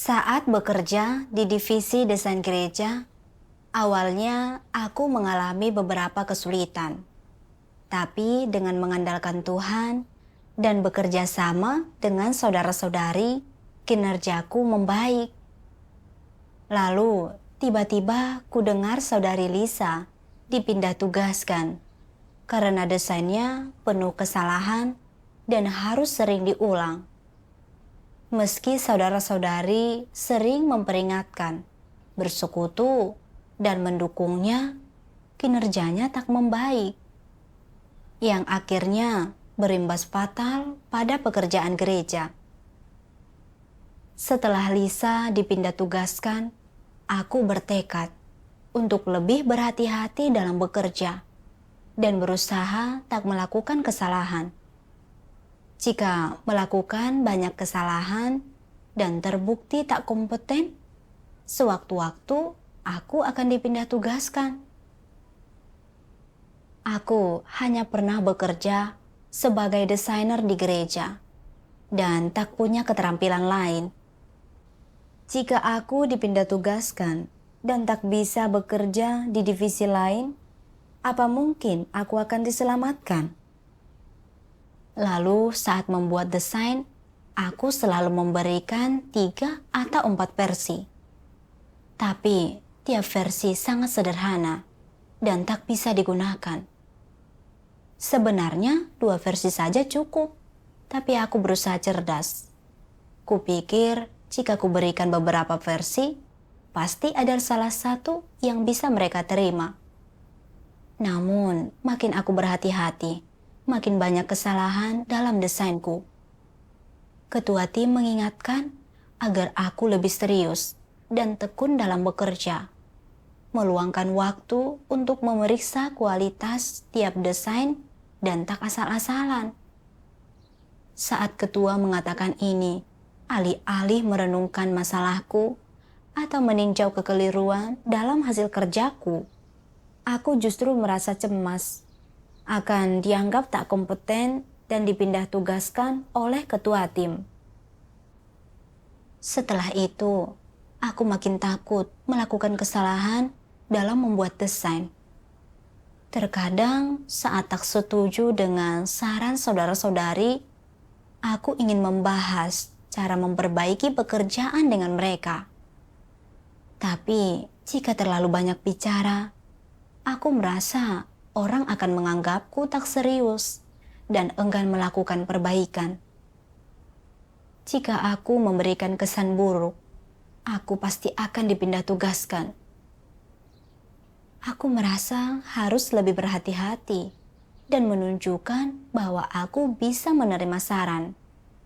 Saat bekerja di divisi desain gereja, awalnya aku mengalami beberapa kesulitan. Tapi dengan mengandalkan Tuhan dan bekerja sama dengan saudara-saudari, kinerjaku membaik. Lalu, tiba-tiba ku dengar saudari Lisa dipindah tugaskan karena desainnya penuh kesalahan dan harus sering diulang. Meski saudara-saudari sering memperingatkan, bersekutu, dan mendukungnya, kinerjanya tak membaik. Yang akhirnya berimbas fatal pada pekerjaan gereja. Setelah Lisa dipindah tugaskan, aku bertekad untuk lebih berhati-hati dalam bekerja dan berusaha tak melakukan kesalahan. Jika melakukan banyak kesalahan dan terbukti tak kompeten, sewaktu-waktu aku akan dipindah tugaskan. Aku hanya pernah bekerja sebagai desainer di gereja dan tak punya keterampilan lain. Jika aku dipindah tugaskan dan tak bisa bekerja di divisi lain, apa mungkin aku akan diselamatkan? Lalu saat membuat desain, aku selalu memberikan 3 atau 4 versi. Tapi tiap versi sangat sederhana dan tak bisa digunakan. Sebenarnya 2 versi saja cukup, tapi aku berusaha cerdas. Kupikir jika kuberikan beberapa versi, pasti ada salah satu yang bisa mereka terima. Namun, makin aku berhati-hati, makin banyak kesalahan dalam desainku. Ketua tim mengingatkan agar aku lebih serius dan tekun dalam bekerja, meluangkan waktu untuk memeriksa kualitas tiap desain dan tak asal-asalan. Saat ketua mengatakan ini, alih-alih merenungkan masalahku atau meninjau kekeliruan dalam hasil kerjaku, aku justru merasa cemas akan dianggap tak kompeten dan dipindah tugaskan oleh ketua tim. Setelah itu, aku makin takut melakukan kesalahan dalam membuat desain. Terkadang saat tak setuju dengan saran saudara-saudari, aku ingin membahas cara memperbaiki pekerjaan dengan mereka. Tapi jika terlalu banyak bicara, aku merasa orang akan menganggapku tak serius dan enggan melakukan perbaikan. Jika aku memberikan kesan buruk, aku pasti akan dipindah tugaskan. Aku merasa harus lebih berhati-hati dan menunjukkan bahwa aku bisa menerima saran,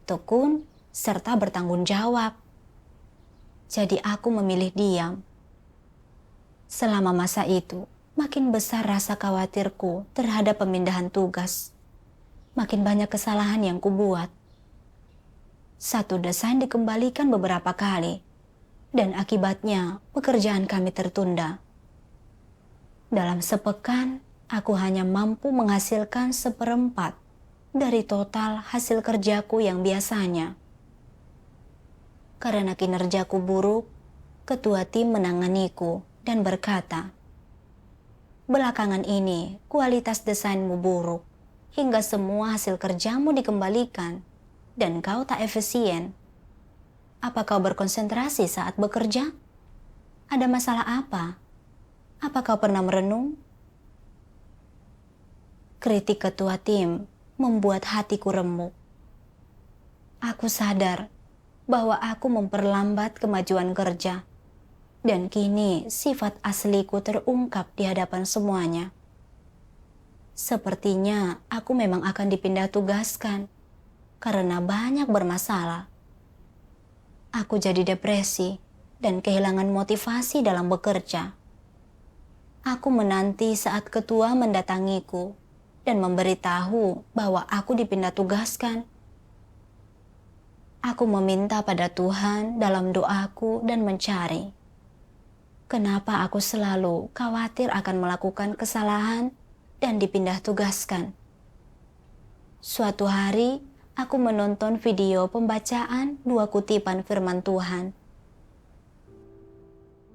tekun, serta bertanggung jawab. Jadi aku memilih diam. Selama masa itu, makin besar rasa khawatirku terhadap pemindahan tugas. Makin banyak kesalahan yang kubuat. Satu desain dikembalikan beberapa kali, dan akibatnya pekerjaan kami tertunda. Dalam sepekan, aku hanya mampu menghasilkan 1/4 dari total hasil kerjaku yang biasanya. Karena kinerjaku buruk, ketua tim menanganiku dan berkata, "Belakangan ini, kualitas desainmu buruk, hingga semua hasil kerjamu dikembalikan, dan kau tak efisien. Apa kau berkonsentrasi saat bekerja? Ada masalah apa? Apa kau pernah merenung?" Kritik ketua tim membuat hatiku remuk. Aku sadar bahwa aku memperlambat kemajuan kerja, dan kini sifat asliku terungkap di hadapan semuanya. Sepertinya aku memang akan dipindah tugaskan karena banyak bermasalah. Aku jadi depresi dan kehilangan motivasi dalam bekerja. Aku menanti saat ketua mendatangiku dan memberitahu bahwa aku dipindah tugaskan. Aku meminta pada Tuhan dalam doaku dan mencari, kenapa aku selalu khawatir akan melakukan kesalahan dan dipindah tugaskan. Suatu hari, aku menonton video pembacaan 2 kutipan firman Tuhan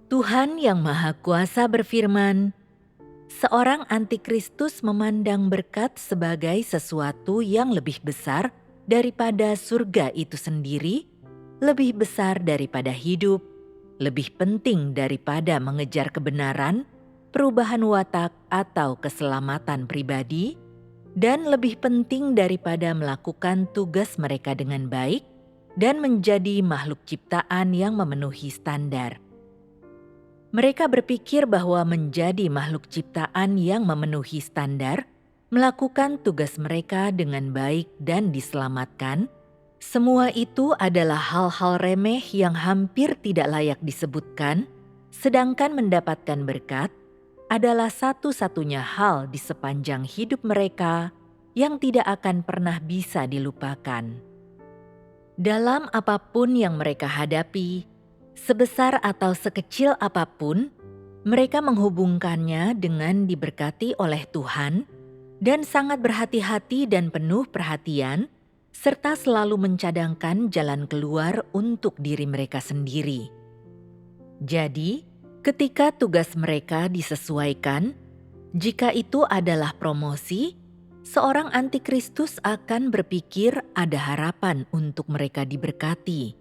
Tuhan yang Maha Kuasa berfirman, seorang antikristus memandang berkat sebagai sesuatu yang lebih besar daripada surga itu sendiri, lebih besar daripada hidup, lebih penting daripada mengejar kebenaran, perubahan watak atau keselamatan pribadi, dan lebih penting daripada melakukan tugas mereka dengan baik dan menjadi makhluk ciptaan yang memenuhi standar. Mereka berpikir bahwa menjadi makhluk ciptaan yang memenuhi standar, melakukan tugas mereka dengan baik dan diselamatkan, semua itu adalah hal-hal remeh yang hampir tidak layak disebutkan, sedangkan mendapatkan berkat adalah satu-satunya hal di sepanjang hidup mereka yang tidak akan pernah bisa dilupakan. Dalam apapun yang mereka hadapi, sebesar atau sekecil apapun, mereka menghubungkannya dengan diberkati oleh Tuhan dan sangat berhati-hati dan penuh perhatian, serta selalu mencadangkan jalan keluar untuk diri mereka sendiri. Jadi, ketika tugas mereka disesuaikan, jika itu adalah promosi, seorang antikristus akan berpikir ada harapan untuk mereka diberkati.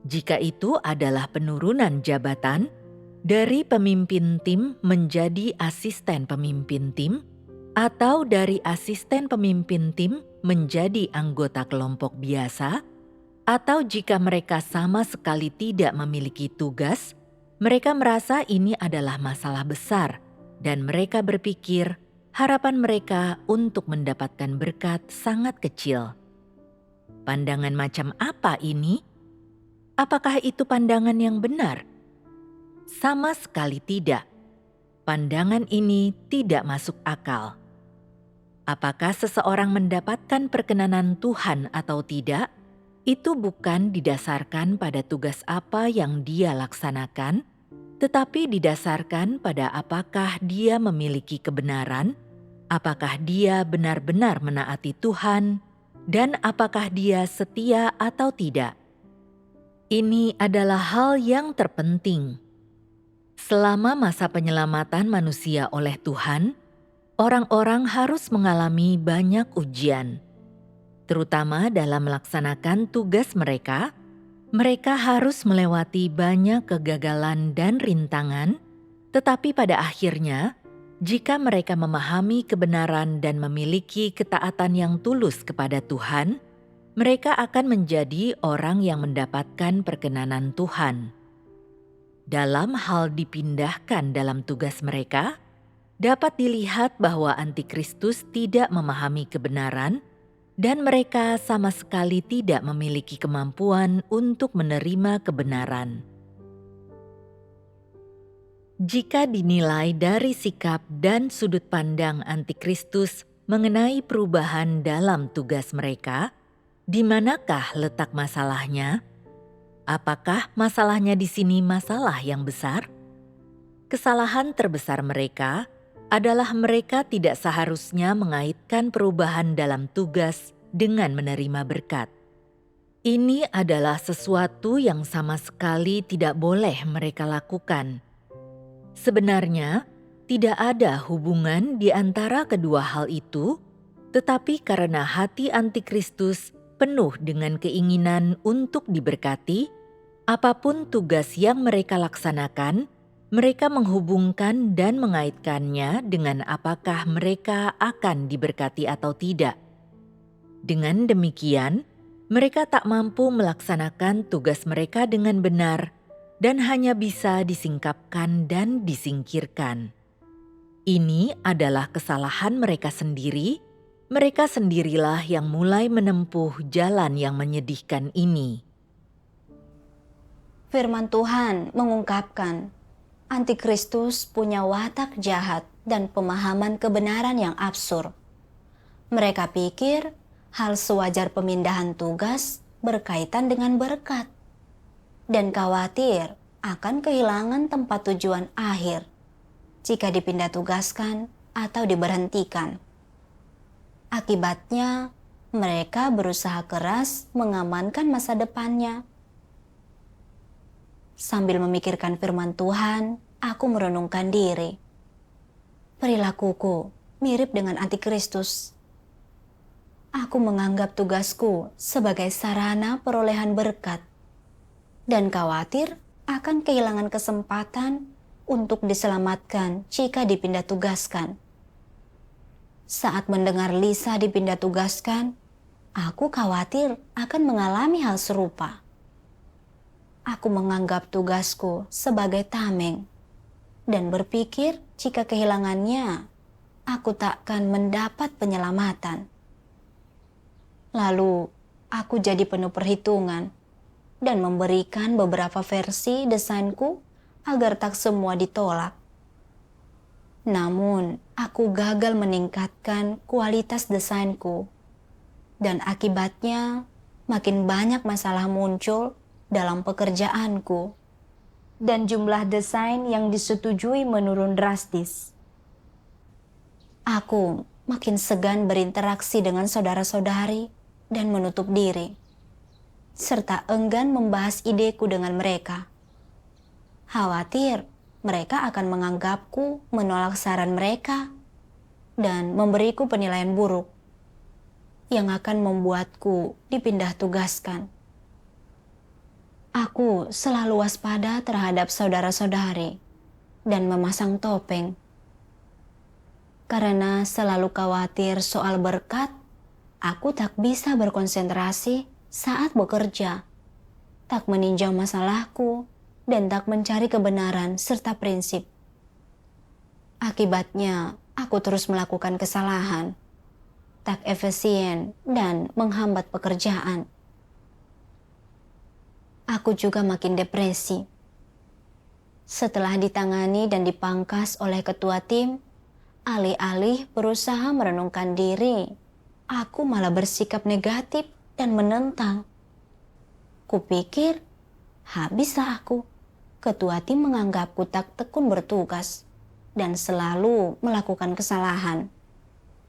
Jika itu adalah penurunan jabatan dari pemimpin tim menjadi asisten pemimpin tim, atau dari asisten pemimpin tim menjadi anggota kelompok biasa, atau jika mereka sama sekali tidak memiliki tugas, mereka merasa ini adalah masalah besar dan mereka berpikir harapan mereka untuk mendapatkan berkat sangat kecil. Pandangan macam apa ini? Apakah itu pandangan yang benar? Sama sekali tidak. Pandangan ini tidak masuk akal. Apakah seseorang mendapatkan perkenanan Tuhan atau tidak? Itu bukan didasarkan pada tugas apa yang dia laksanakan, tetapi didasarkan pada apakah dia memiliki kebenaran, apakah dia benar-benar menaati Tuhan, dan apakah dia setia atau tidak. Ini adalah hal yang terpenting. Selama masa penyelamatan manusia oleh Tuhan, orang-orang harus mengalami banyak ujian. Terutama dalam melaksanakan tugas mereka, mereka harus melewati banyak kegagalan dan rintangan, tetapi pada akhirnya, jika mereka memahami kebenaran dan memiliki ketaatan yang tulus kepada Tuhan, mereka akan menjadi orang yang mendapatkan perkenanan Tuhan. Dalam hal dipindahkan dalam tugas mereka, dapat dilihat bahwa antikristus tidak memahami kebenaran dan mereka sama sekali tidak memiliki kemampuan untuk menerima kebenaran. Jika dinilai dari sikap dan sudut pandang antikristus mengenai perubahan dalam tugas mereka, di manakah letak masalahnya? Apakah masalahnya di sini masalah yang besar? Kesalahan terbesar mereka adalah mereka tidak seharusnya mengaitkan perubahan dalam tugas dengan menerima berkat. Ini adalah sesuatu yang sama sekali tidak boleh mereka lakukan. Sebenarnya, tidak ada hubungan di antara kedua hal itu, tetapi karena hati antikristus penuh dengan keinginan untuk diberkati, apapun tugas yang mereka laksanakan, mereka menghubungkan dan mengaitkannya dengan apakah mereka akan diberkati atau tidak. Dengan demikian, mereka tak mampu melaksanakan tugas mereka dengan benar dan hanya bisa disingkapkan dan disingkirkan. Ini adalah kesalahan mereka sendiri. Mereka sendirilah yang mulai menempuh jalan yang menyedihkan ini. Firman Tuhan mengungkapkan, antikristus punya watak jahat dan pemahaman kebenaran yang absurd. Mereka pikir hal sewajar pemindahan tugas berkaitan dengan berkat dan khawatir akan kehilangan tempat tujuan akhir jika dipindah tugaskan atau diberhentikan. Akibatnya, mereka berusaha keras mengamankan masa depannya. Sambil memikirkan firman Tuhan, aku merenungkan diri. Perilakuku mirip dengan antikristus. Aku menganggap tugasku sebagai sarana perolehan berkat dan khawatir akan kehilangan kesempatan untuk diselamatkan jika dipindah tugaskan. Saat mendengar Lisa dipindah tugaskan, aku khawatir akan mengalami hal serupa. Aku menganggap tugasku sebagai tameng dan berpikir jika kehilangannya, aku takkan mendapat penyelamatan. Lalu, aku jadi penuh perhitungan dan memberikan beberapa versi desainku agar tak semua ditolak. Namun, aku gagal meningkatkan kualitas desainku dan akibatnya makin banyak masalah muncul dalam pekerjaanku dan jumlah desain yang disetujui menurun drastis. Aku makin segan berinteraksi dengan saudara-saudari dan menutup diri, serta enggan membahas ideku dengan mereka. Khawatir mereka akan menganggapku menolak saran mereka dan memberiku penilaian buruk yang akan membuatku dipindah tugaskan. Aku selalu waspada terhadap saudara-saudari dan memasang topeng. Karena selalu khawatir soal berkat, aku tak bisa berkonsentrasi saat bekerja, tak meninjau masalahku, dan tak mencari kebenaran serta prinsip. Akibatnya, aku terus melakukan kesalahan, tak efisien, dan menghambat pekerjaan. Aku juga makin depresi. Setelah ditangani dan dipangkas oleh ketua tim, alih-alih berusaha merenungkan diri, aku malah bersikap negatif dan menentang. Kupikir, habislah aku. Ketua tim menganggapku tak tekun bertugas dan selalu melakukan kesalahan.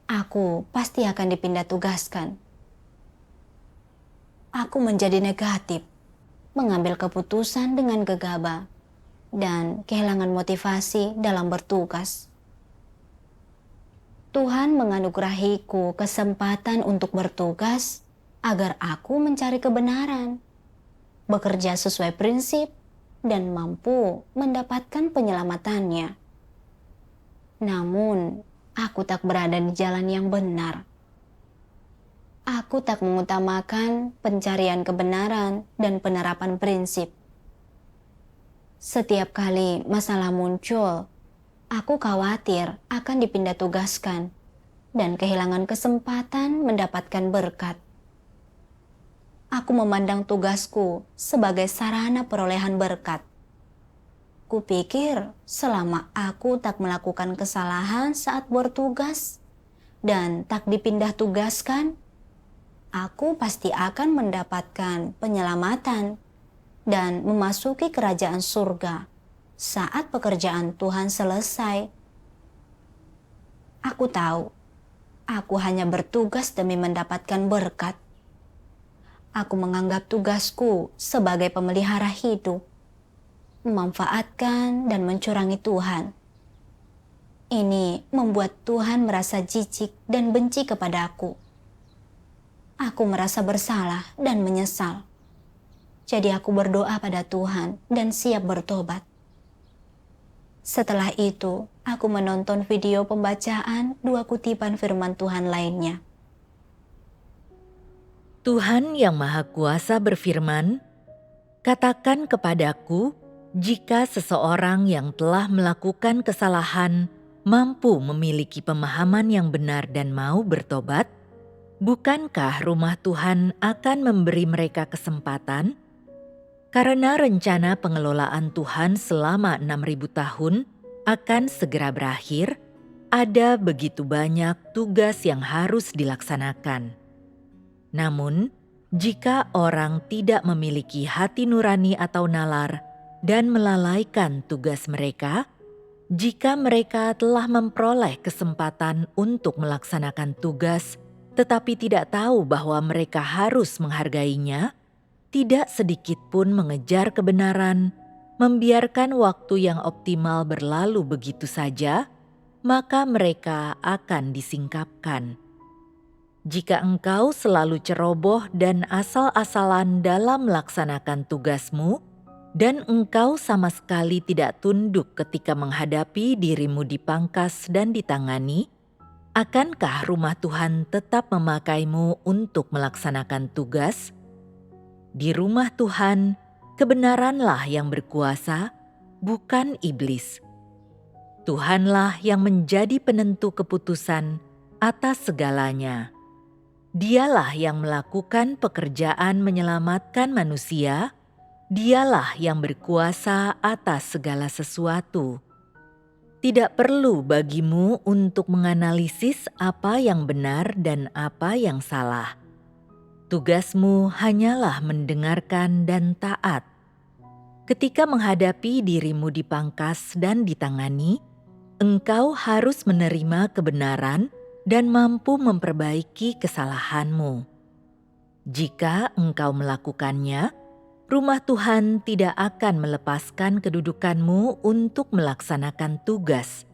Aku pasti akan dipindah tugaskan. Aku menjadi negatif, mengambil keputusan dengan gegabah, dan kehilangan motivasi dalam bertugas. Tuhan menganugerahiku kesempatan untuk bertugas agar aku mencari kebenaran, bekerja sesuai prinsip, dan mampu mendapatkan penyelamatannya. Namun, aku tak berada di jalan yang benar. Aku tak mengutamakan pencarian kebenaran dan penerapan prinsip. Setiap kali masalah muncul, aku khawatir akan dipindah tugaskan dan kehilangan kesempatan mendapatkan berkat. Aku memandang tugasku sebagai sarana perolehan berkat. Kupikir selama aku tak melakukan kesalahan saat bertugas dan tak dipindah tugaskan, aku pasti akan mendapatkan penyelamatan dan memasuki kerajaan surga saat pekerjaan Tuhan selesai. Aku tahu, aku hanya bertugas demi mendapatkan berkat. Aku menganggap tugasku sebagai pemelihara hidup, memanfaatkan dan mencurangi Tuhan. Ini membuat Tuhan merasa jijik dan benci kepadaku. Aku merasa bersalah dan menyesal. Jadi aku berdoa pada Tuhan dan siap bertobat. Setelah itu, aku menonton video pembacaan 2 kutipan firman Tuhan lainnya. Tuhan yang Maha Kuasa berfirman, "Katakan kepadaku, jika seseorang yang telah melakukan kesalahan mampu memiliki pemahaman yang benar dan mau bertobat, bukankah rumah Tuhan akan memberi mereka kesempatan? Karena rencana pengelolaan Tuhan selama 6.000 tahun akan segera berakhir, ada begitu banyak tugas yang harus dilaksanakan. Namun, jika orang tidak memiliki hati nurani atau nalar dan melalaikan tugas mereka, jika mereka telah memperoleh kesempatan untuk melaksanakan tugas tetapi tidak tahu bahwa mereka harus menghargainya, tidak sedikit pun mengejar kebenaran, membiarkan waktu yang optimal berlalu begitu saja, maka mereka akan disingkapkan. Jika engkau selalu ceroboh dan asal-asalan dalam melaksanakan tugasmu, dan engkau sama sekali tidak tunduk ketika menghadapi dirimu dipangkas dan ditangani, akankah rumah Tuhan tetap memakaimu untuk melaksanakan tugas? Di rumah Tuhan, kebenaranlah yang berkuasa, bukan iblis. Tuhanlah yang menjadi penentu keputusan atas segalanya. Dialah yang melakukan pekerjaan menyelamatkan manusia. Dialah yang berkuasa atas segala sesuatu. Tidak perlu bagimu untuk menganalisis apa yang benar dan apa yang salah. Tugasmu hanyalah mendengarkan dan taat. Ketika menghadapi dirimu dipangkas dan ditangani, engkau harus menerima kebenaran dan mampu memperbaiki kesalahanmu. Jika engkau melakukannya, rumah Tuhan tidak akan melepaskan kedudukanmu untuk melaksanakan tugas.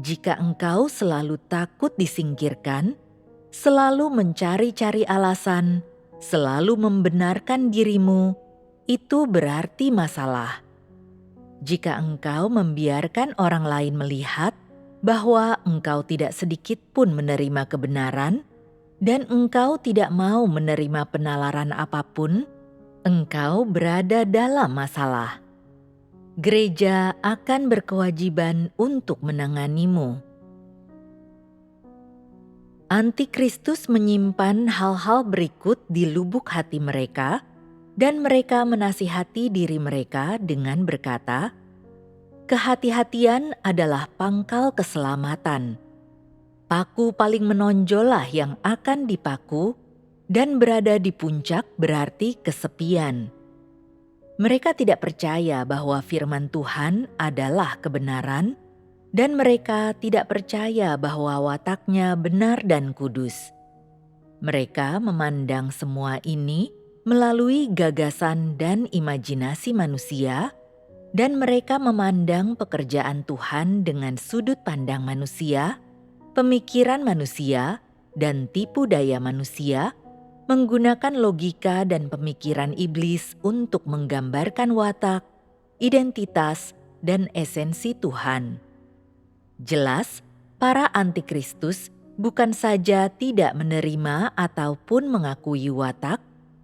Jika engkau selalu takut disingkirkan, selalu mencari-cari alasan, selalu membenarkan dirimu, itu berarti masalah. Jika engkau membiarkan orang lain melihat bahwa engkau tidak sedikit pun menerima kebenaran, dan engkau tidak mau menerima penalaran apapun, engkau berada dalam masalah. Gereja akan berkewajiban untuk menanganimu. Antikristus menyimpan hal-hal berikut di lubuk hati mereka, dan mereka menasihati diri mereka dengan berkata, "Kehati-hatian adalah pangkal keselamatan. Paku paling menonjollah yang akan dipaku, dan berada di puncak berarti kesepian." Mereka tidak percaya bahwa firman Tuhan adalah kebenaran, dan mereka tidak percaya bahwa wataknya benar dan kudus. Mereka memandang semua ini melalui gagasan dan imajinasi manusia, dan mereka memandang pekerjaan Tuhan dengan sudut pandang manusia, pemikiran manusia, dan tipu daya manusia, menggunakan logika dan pemikiran iblis untuk menggambarkan watak, identitas, dan esensi Tuhan. Jelas, para antikristus bukan saja tidak menerima ataupun mengakui watak,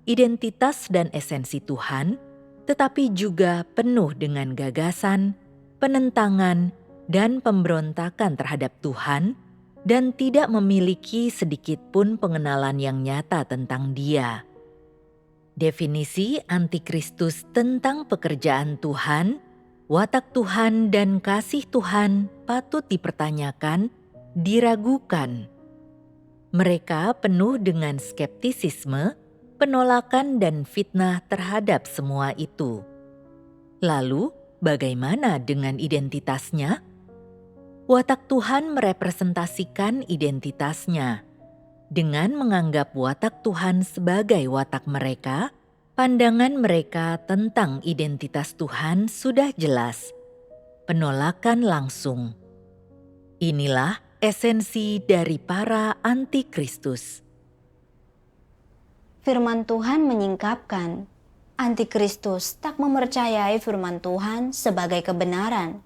identitas, dan esensi Tuhan, tetapi juga penuh dengan gagasan, penentangan, dan pemberontakan terhadap Tuhan, dan tidak memiliki sedikit pun pengenalan yang nyata tentang Dia. Definisi antikristus tentang pekerjaan Tuhan, watak Tuhan, dan kasih Tuhan patut dipertanyakan, diragukan. Mereka penuh dengan skeptisisme, penolakan, dan fitnah terhadap semua itu. Lalu, bagaimana dengan identitasnya? Watak Tuhan merepresentasikan identitasnya. Dengan menganggap watak Tuhan sebagai watak mereka, pandangan mereka tentang identitas Tuhan sudah jelas. Penolakan langsung. Inilah esensi dari para antikristus. Firman Tuhan menyingkapkan, antikristus tak mempercayai firman Tuhan sebagai kebenaran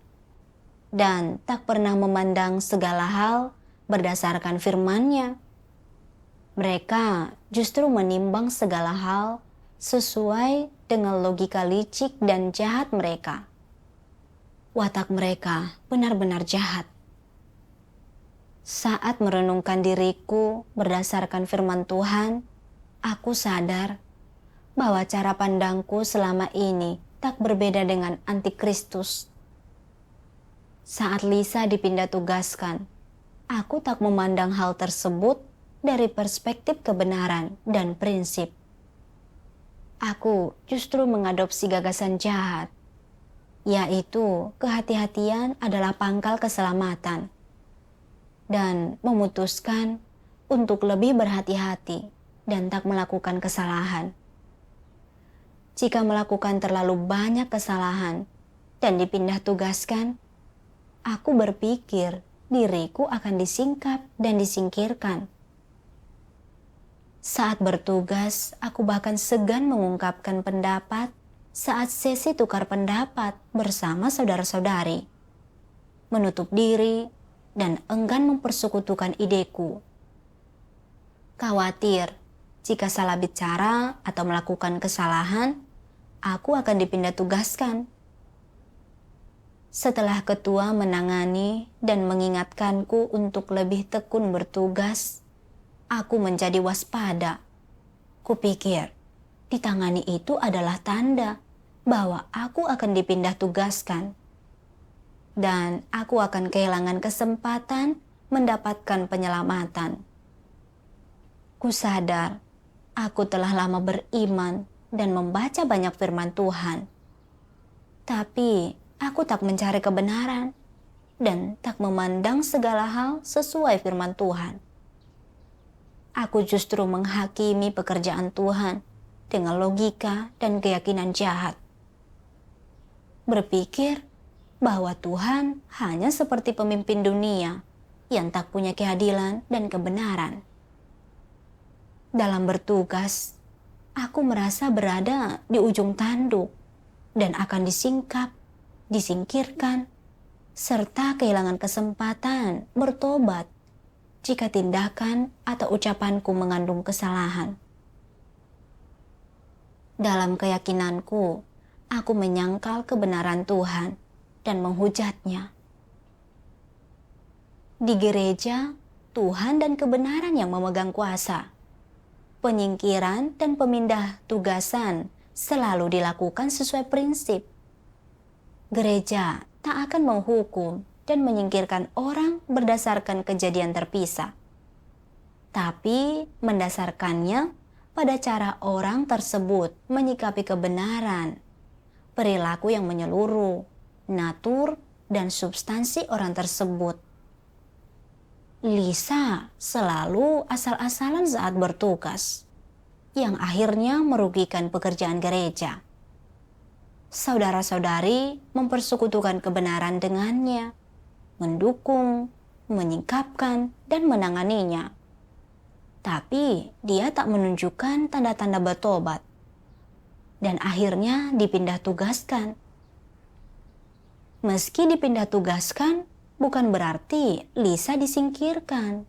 dan tak pernah memandang segala hal berdasarkan firman-Nya. Mereka justru menimbang segala hal sesuai dengan logika licik dan jahat mereka. Watak mereka benar-benar jahat. Saat merenungkan diriku berdasarkan firman Tuhan, aku sadar bahwa cara pandangku selama ini tak berbeda dengan antikristus. Saat Lisa dipindah tugaskan, aku tak memandang hal tersebut dari perspektif kebenaran dan prinsip. Aku justru mengadopsi gagasan jahat, yaitu kehati-hatian adalah pangkal keselamatan, dan memutuskan untuk lebih berhati-hati dan tak melakukan kesalahan. Jika melakukan terlalu banyak kesalahan dan dipindah tugaskan, aku berpikir diriku akan disingkap dan disingkirkan. Saat bertugas, aku bahkan segan mengungkapkan pendapat saat sesi tukar pendapat bersama saudara-saudari. Menutup diri dan enggan mempersekutukan ideku. Khawatir jika salah bicara atau melakukan kesalahan, aku akan dipindah tugaskan. Setelah ketua menangani dan mengingatkanku untuk lebih tekun bertugas, aku menjadi waspada. Kupikir, ditangani itu adalah tanda bahwa aku akan dipindah tugaskan. Dan aku akan kehilangan kesempatan mendapatkan penyelamatan. Ku sadar, aku telah lama beriman dan membaca banyak firman Tuhan. Tapi aku tak mencari kebenaran dan tak memandang segala hal sesuai firman Tuhan. Aku justru menghakimi pekerjaan Tuhan dengan logika dan keyakinan jahat. Berpikir bahwa Tuhan hanya seperti pemimpin dunia yang tak punya keadilan dan kebenaran. Dalam bertugas, aku merasa berada di ujung tanduk dan akan disingkap, disingkirkan, serta kehilangan kesempatan bertobat jika tindakan atau ucapanku mengandung kesalahan. Dalam keyakinanku, aku menyangkal kebenaran Tuhan dan menghujatnya. Di gereja, Tuhan dan kebenaran yang memegang kuasa. Penyingkiran dan pemindah tugasan selalu dilakukan sesuai prinsip. Gereja tak akan menghukum dan menyingkirkan orang berdasarkan kejadian terpisah, tapi mendasarkannya pada cara orang tersebut menyikapi kebenaran, perilaku yang menyeluruh, natur, dan substansi orang tersebut. Lisa selalu asal-asalan saat bertugas, yang akhirnya merugikan pekerjaan gereja. Saudara-saudari mempersekutukan kebenaran dengannya, mendukung, menyingkapkan, dan menanganinya. Tapi dia tak menunjukkan tanda-tanda bertobat, dan akhirnya dipindah tugaskan. Meski dipindah tugaskan, bukan berarti Lisa disingkirkan.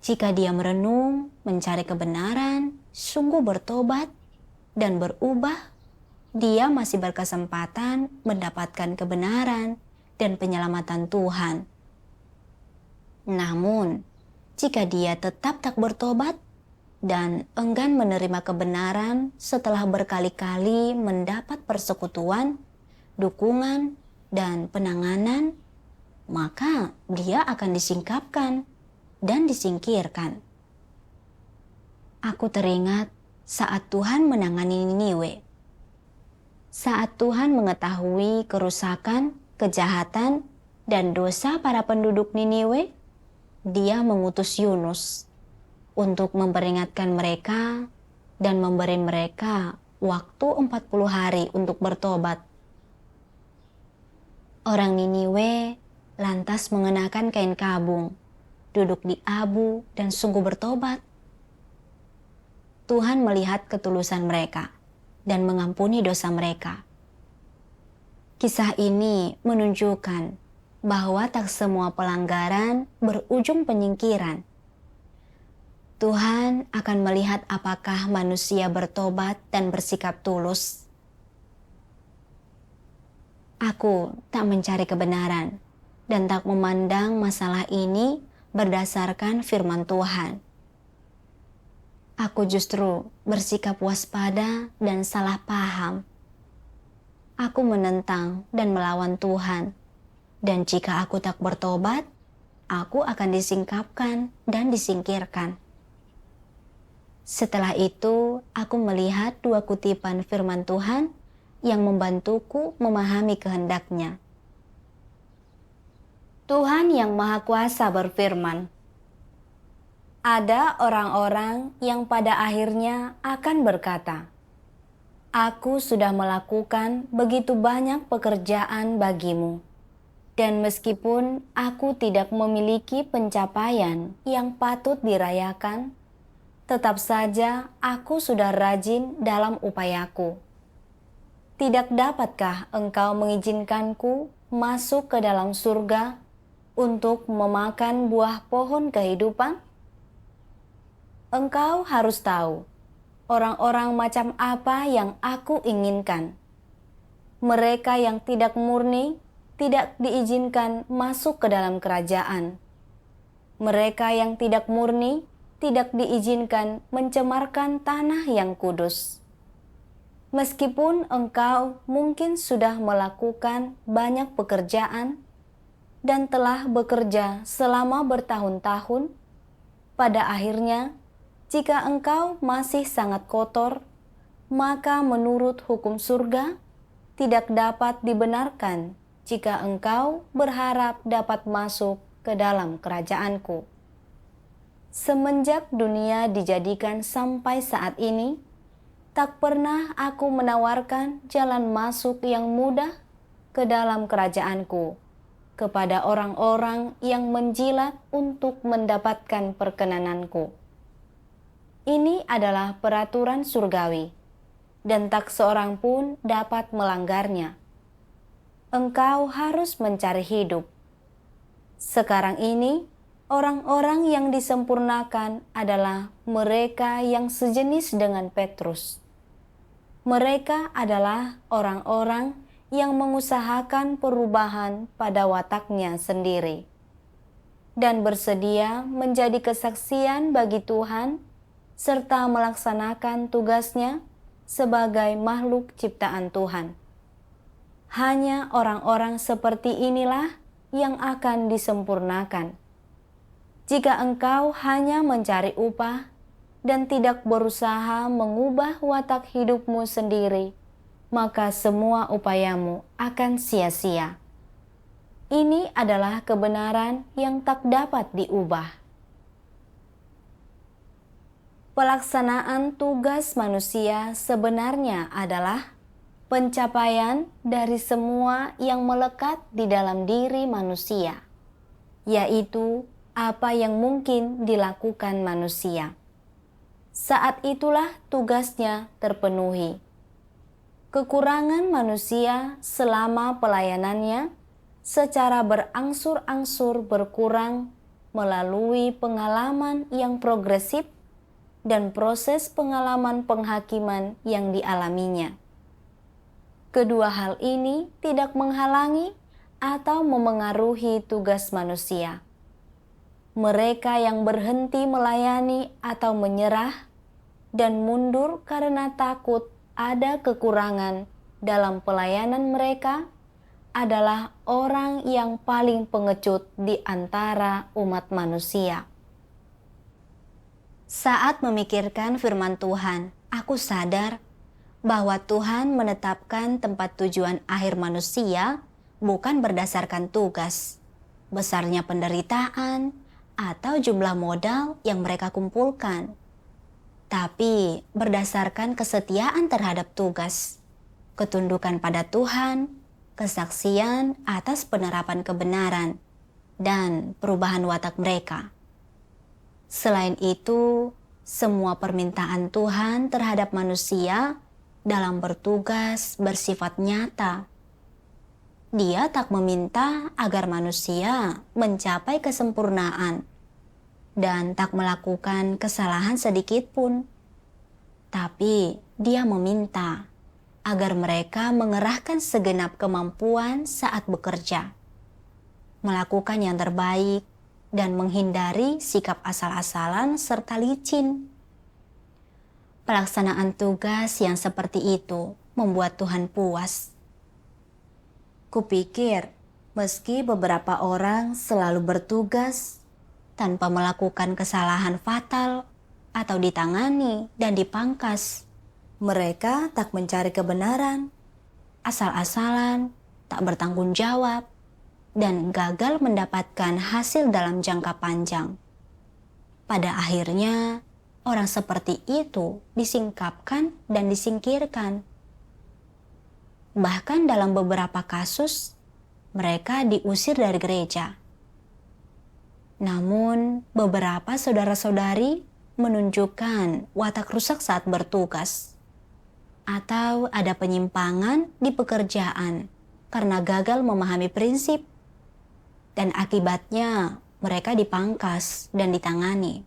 Jika dia merenung, mencari kebenaran, sungguh bertobat, dan berubah, dia masih berkesempatan mendapatkan kebenaran dan penyelamatan Tuhan. Namun, jika dia tetap tak bertobat dan enggan menerima kebenaran setelah berkali-kali mendapat persekutuan, dukungan, dan penanganan, maka dia akan disingkapkan dan disingkirkan. Aku teringat saat Tuhan menangani Niniwe. Saat Tuhan mengetahui kerusakan, kejahatan, dan dosa para penduduk Niniwe, Dia mengutus Yunus untuk memperingatkan mereka dan memberi mereka waktu 40 hari untuk bertobat. Orang Niniwe lantas mengenakan kain kabung, duduk di abu, dan sungguh bertobat. Tuhan melihat ketulusan mereka dan mengampuni dosa mereka. Kisah ini menunjukkan bahwa tak semua pelanggaran berujung penyingkiran. Tuhan akan melihat apakah manusia bertobat dan bersikap tulus. Aku tak mencari kebenaran dan tak memandang masalah ini berdasarkan firman Tuhan. Aku justru bersikap waspada dan salah paham. Aku menentang dan melawan Tuhan. Dan jika aku tak bertobat, aku akan disingkapkan dan disingkirkan. Setelah itu, aku melihat 2 kutipan firman Tuhan yang membantuku memahami kehendak-Nya. Tuhan yang Maha Kuasa berfirman, ada orang-orang yang pada akhirnya akan berkata, Aku sudah melakukan begitu banyak pekerjaan bagimu. Dan meskipun aku tidak memiliki pencapaian yang patut dirayakan, tetap saja aku sudah rajin dalam upayaku. Tidak dapatkah engkau mengizinkanku masuk ke dalam surga untuk memakan buah pohon kehidupan? Engkau harus tahu orang-orang macam apa yang aku inginkan. Mereka yang tidak murni tidak diizinkan masuk ke dalam kerajaan. Mereka yang tidak murni tidak diizinkan mencemarkan tanah yang kudus. Meskipun engkau mungkin sudah melakukan banyak pekerjaan dan telah bekerja selama bertahun-tahun, pada akhirnya jika engkau masih sangat kotor, maka menurut hukum surga tidak dapat dibenarkan jika engkau berharap dapat masuk ke dalam kerajaanku. Semenjak dunia dijadikan sampai saat ini, tak pernah aku menawarkan jalan masuk yang mudah ke dalam kerajaanku kepada orang-orang yang menjilat untuk mendapatkan perkenananku. Ini adalah peraturan surgawi, dan tak seorang pun dapat melanggarnya. Engkau harus mencari hidup. Sekarang ini, orang-orang yang disempurnakan adalah mereka yang sejenis dengan Petrus. Mereka adalah orang-orang yang mengusahakan perubahan pada wataknya sendiri dan bersedia menjadi kesaksian bagi Tuhan serta melaksanakan tugasnya sebagai makhluk ciptaan Tuhan. Hanya orang-orang seperti inilah yang akan disempurnakan. Jika engkau hanya mencari upah dan tidak berusaha mengubah watak hidupmu sendiri, maka semua upayamu akan sia-sia. Ini adalah kebenaran yang tak dapat diubah. Pelaksanaan tugas manusia sebenarnya adalah pencapaian dari semua yang melekat di dalam diri manusia, yaitu apa yang mungkin dilakukan manusia. Saat itulah tugasnya terpenuhi. Kekurangan manusia selama pelayanannya secara berangsur-angsur berkurang melalui pengalaman yang progresif dan proses pengalaman penghakiman yang dialaminya. Kedua hal ini tidak menghalangi atau memengaruhi tugas manusia. Mereka yang berhenti melayani atau menyerah dan mundur karena takut ada kekurangan dalam pelayanan mereka adalah orang yang paling pengecut di antara umat manusia. Saat memikirkan firman Tuhan, aku sadar bahwa Tuhan menetapkan tempat tujuan akhir manusia bukan berdasarkan tugas, besarnya penderitaan, atau jumlah modal yang mereka kumpulkan, tapi berdasarkan kesetiaan terhadap tugas, ketundukan pada Tuhan, kesaksian atas penerapan kebenaran, dan perubahan watak mereka. Selain itu, semua permintaan Tuhan terhadap manusia dalam bertugas bersifat nyata. Dia tak meminta agar manusia mencapai kesempurnaan dan tak melakukan kesalahan sedikit pun. Tapi Dia meminta agar mereka mengerahkan segenap kemampuan saat bekerja, melakukan yang terbaik, dan menghindari sikap asal-asalan serta licin. Pelaksanaan tugas yang seperti itu membuat Tuhan puas. Kupikir, meski beberapa orang selalu bertugas tanpa melakukan kesalahan fatal atau ditangani dan dipangkas, mereka tak mencari kebenaran, asal-asalan, tak bertanggung jawab, dan gagal mendapatkan hasil dalam jangka panjang. Pada akhirnya, orang seperti itu disingkapkan dan disingkirkan Bahkan dalam beberapa kasus, mereka diusir dari gereja. Namun, beberapa saudara-saudari menunjukkan watak rusak saat bertugas, atau ada penyimpangan di pekerjaan karena gagal memahami prinsip, dan akibatnya mereka dipangkas dan ditangani.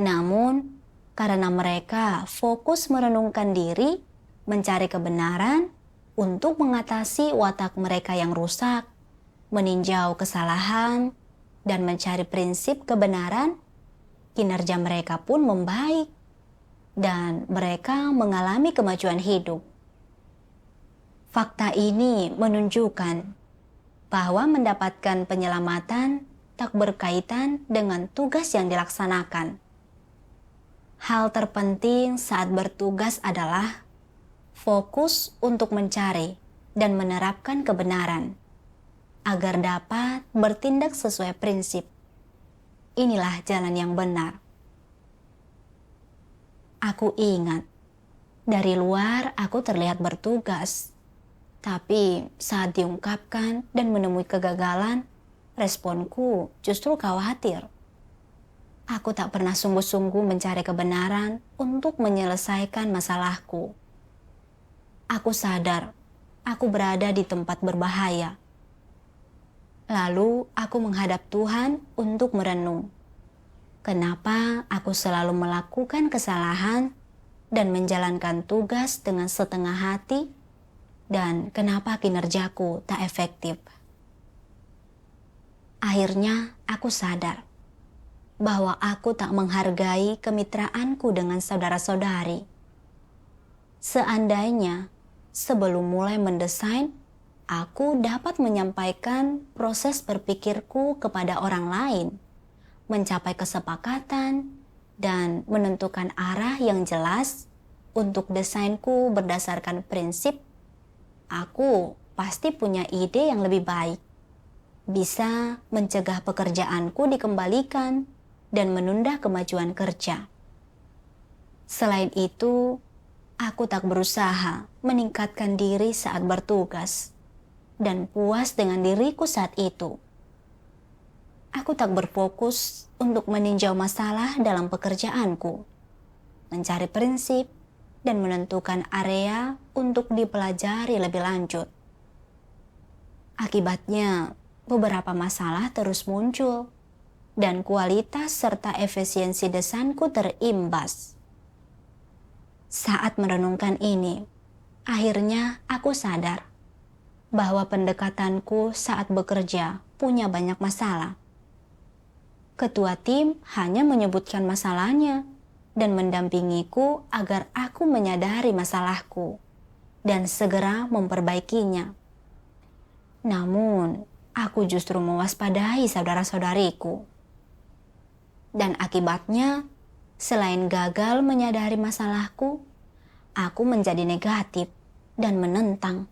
Namun, karena mereka fokus merenungkan diri, mencari kebenaran untuk mengatasi watak mereka yang rusak, meninjau kesalahan, dan mencari prinsip kebenaran, kinerja mereka pun membaik dan mereka mengalami kemajuan hidup. Fakta ini menunjukkan bahwa mendapatkan penyelamatan tak berkaitan dengan tugas yang dilaksanakan. Hal terpenting saat bertugas adalah fokus untuk mencari dan menerapkan kebenaran agar dapat bertindak sesuai prinsip. Inilah jalan yang benar. Aku ingat, dari luar aku terlihat bertugas, tapi saat diungkapkan dan menemui kegagalan, responku justru khawatir. Aku tak pernah sungguh-sungguh mencari kebenaran untuk menyelesaikan masalahku. Aku sadar, aku berada di tempat berbahaya. Lalu aku menghadap Tuhan untuk merenung. Kenapa aku selalu melakukan kesalahan dan menjalankan tugas dengan setengah hati, dan kenapa kinerjaku tak efektif? Akhirnya aku sadar bahwa aku tak menghargai kemitraanku dengan saudara-saudari. Seandainya sebelum mulai mendesain, aku dapat menyampaikan proses berpikirku kepada orang lain, mencapai kesepakatan, dan menentukan arah yang jelas untuk desainku berdasarkan prinsip, aku pasti punya ide yang lebih baik. Bisa mencegah pekerjaanku dikembalikan dan menunda kemajuan kerja. Selain itu, aku tak berusaha meningkatkan diri saat bertugas dan puas dengan diriku saat itu. Aku tak berfokus untuk meninjau masalah dalam pekerjaanku, mencari prinsip, dan menentukan area untuk dipelajari lebih lanjut. Akibatnya, beberapa masalah terus muncul, dan kualitas serta efisiensi desainku terimbas. Saat merenungkan ini, akhirnya aku sadar bahwa pendekatanku saat bekerja punya banyak masalah. Ketua tim hanya menyebutkan masalahnya dan mendampingiku agar aku menyadari masalahku dan segera memperbaikinya. Namun, aku justru mewaspadai saudara-saudariku. Dan akibatnya, selain gagal menyadari masalahku, aku menjadi negatif dan menentang.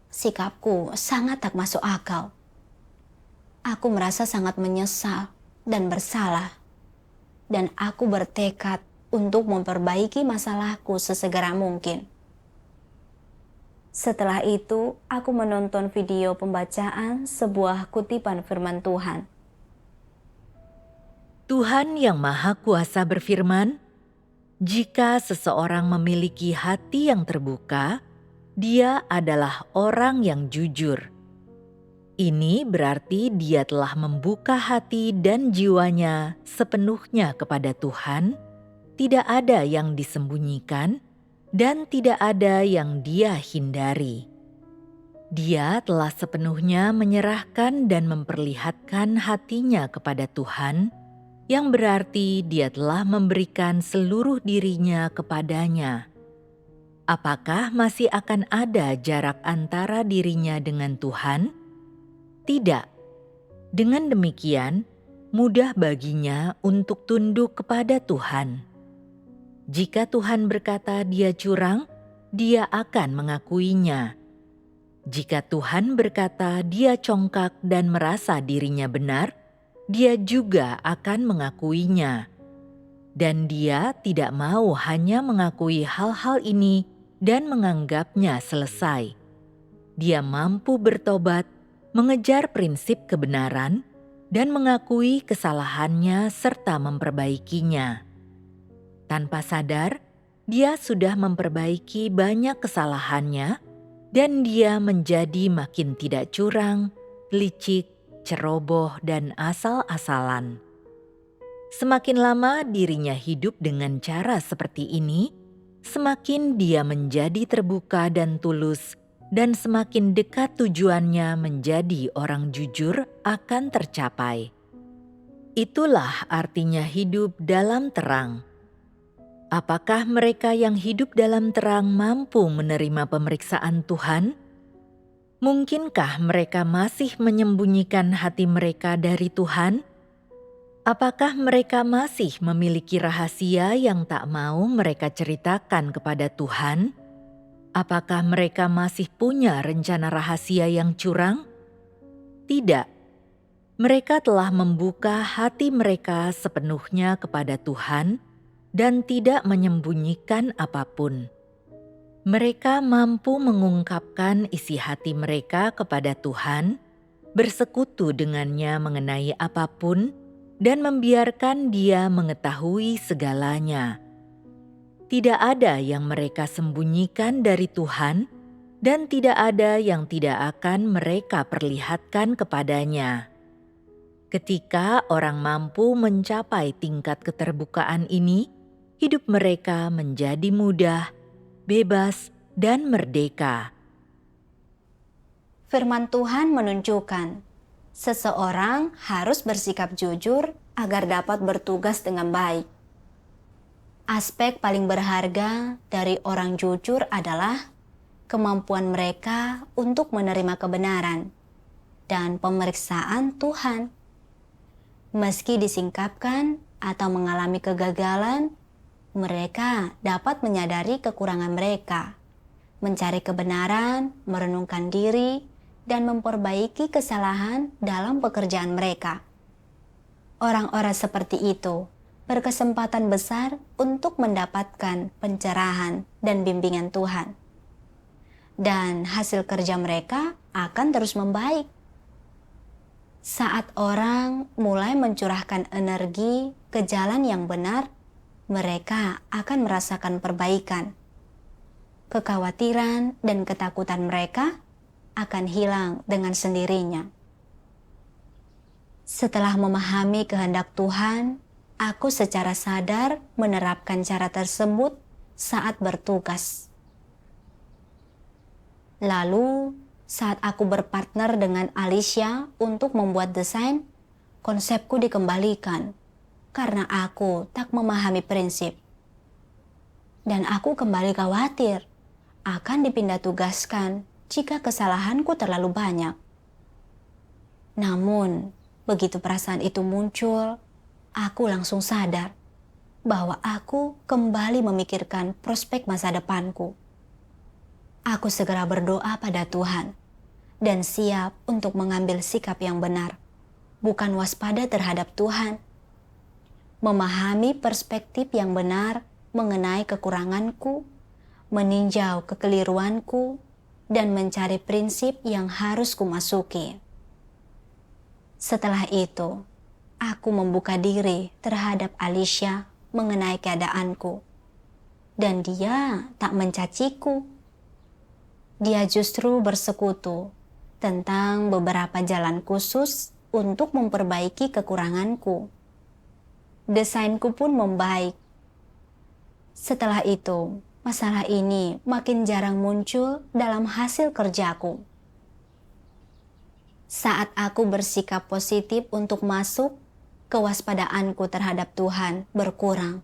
Sikapku sangat tak masuk akal. Aku merasa sangat menyesal dan bersalah. Dan aku bertekad untuk memperbaiki masalahku sesegera mungkin. Setelah itu, aku menonton video pembacaan sebuah kutipan firman Tuhan. Tuhan yang Maha Kuasa berfirman, "Jika seseorang memiliki hati yang terbuka, dia adalah orang yang jujur. Ini berarti dia telah membuka hati dan jiwanya sepenuhnya kepada Tuhan, tidak ada yang disembunyikan, dan tidak ada yang dia hindari. Dia telah sepenuhnya menyerahkan dan memperlihatkan hatinya kepada Tuhan, yang berarti dia telah memberikan seluruh dirinya kepadanya. Apakah masih akan ada jarak antara dirinya dengan Tuhan? Tidak. Dengan demikian, mudah baginya untuk tunduk kepada Tuhan. Jika Tuhan berkata dia curang, dia akan mengakuinya. Jika Tuhan berkata dia congkak dan merasa dirinya benar, dia juga akan mengakuinya. Dan dia tidak mau hanya mengakui hal-hal ini, dan menganggapnya selesai. Dia mampu bertobat, mengejar prinsip kebenaran, dan mengakui kesalahannya serta memperbaikinya. Tanpa sadar, dia sudah memperbaiki banyak kesalahannya dan dia menjadi makin tidak curang, licik, ceroboh, dan asal-asalan. Semakin lama dirinya hidup dengan cara seperti ini, semakin dia menjadi terbuka dan tulus, dan semakin dekat tujuannya menjadi orang jujur akan tercapai. Itulah artinya hidup dalam terang. Apakah mereka yang hidup dalam terang mampu menerima pemeriksaan Tuhan? Mungkinkah mereka masih menyembunyikan hati mereka dari Tuhan? Apakah mereka masih memiliki rahasia yang tak mau mereka ceritakan kepada Tuhan? Apakah mereka masih punya rencana rahasia yang curang? Tidak. Mereka telah membuka hati mereka sepenuhnya kepada Tuhan dan tidak menyembunyikan apapun. Mereka mampu mengungkapkan isi hati mereka kepada Tuhan, bersekutu dengannya mengenai apapun, dan membiarkan Dia mengetahui segalanya. Tidak ada yang mereka sembunyikan dari Tuhan, dan tidak ada yang tidak akan mereka perlihatkan kepadanya. Ketika orang mampu mencapai tingkat keterbukaan ini, hidup mereka menjadi mudah, bebas, dan merdeka. Firman Tuhan menunjukkan, seseorang harus bersikap jujur agar dapat bertugas dengan baik. Aspek paling berharga dari orang jujur adalah kemampuan mereka untuk menerima kebenaran dan pemeriksaan Tuhan. Meski disingkapkan atau mengalami kegagalan, mereka dapat menyadari kekurangan mereka, mencari kebenaran, merenungkan diri, dan memperbaiki kesalahan dalam pekerjaan mereka. Orang-orang seperti itu berkesempatan besar untuk mendapatkan pencerahan dan bimbingan Tuhan. Dan hasil kerja mereka akan terus membaik. Saat orang mulai mencurahkan energi ke jalan yang benar, mereka akan merasakan perbaikan. Kekhawatiran dan ketakutan mereka akan hilang dengan sendirinya. Setelah memahami kehendak Tuhan, aku secara sadar menerapkan cara tersebut saat bertugas. Lalu, saat aku berpartner dengan Alicia untuk membuat desain, konsepku dikembalikan karena aku tak memahami prinsip. Dan aku kembali khawatir akan dipindah tugaskan jika kesalahanku terlalu banyak. Namun, begitu perasaan itu muncul, aku langsung sadar bahwa aku kembali memikirkan prospek masa depanku. Aku segera berdoa pada Tuhan dan siap untuk mengambil sikap yang benar, bukan waspada terhadap Tuhan. Memahami perspektif yang benar mengenai kekuranganku, meninjau kekeliruanku, dan mencari prinsip yang harus kumasuki. Setelah itu, aku membuka diri terhadap Alicia mengenai keadaanku, dan dia tak mencaciku. Dia justru bersekutu tentang beberapa jalan khusus untuk memperbaiki kekuranganku. Desainku pun membaik. Setelah itu, masalah ini makin jarang muncul dalam hasil kerjaku. Saat aku bersikap positif untuk masuk, kewaspadaanku terhadap Tuhan berkurang.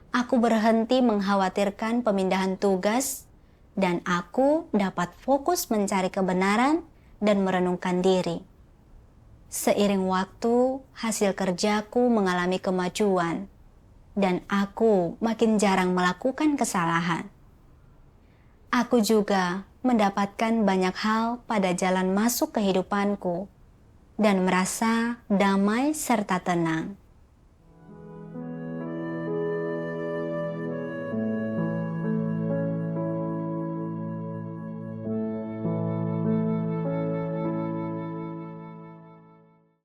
Aku berhenti mengkhawatirkan pemindahan tugas, dan aku dapat fokus mencari kebenaran dan merenungkan diri. Seiring waktu, hasil kerjaku mengalami kemajuan, dan aku makin jarang melakukan kesalahan. Aku juga mendapatkan banyak hal pada jalan masuk kehidupanku, dan merasa damai serta tenang.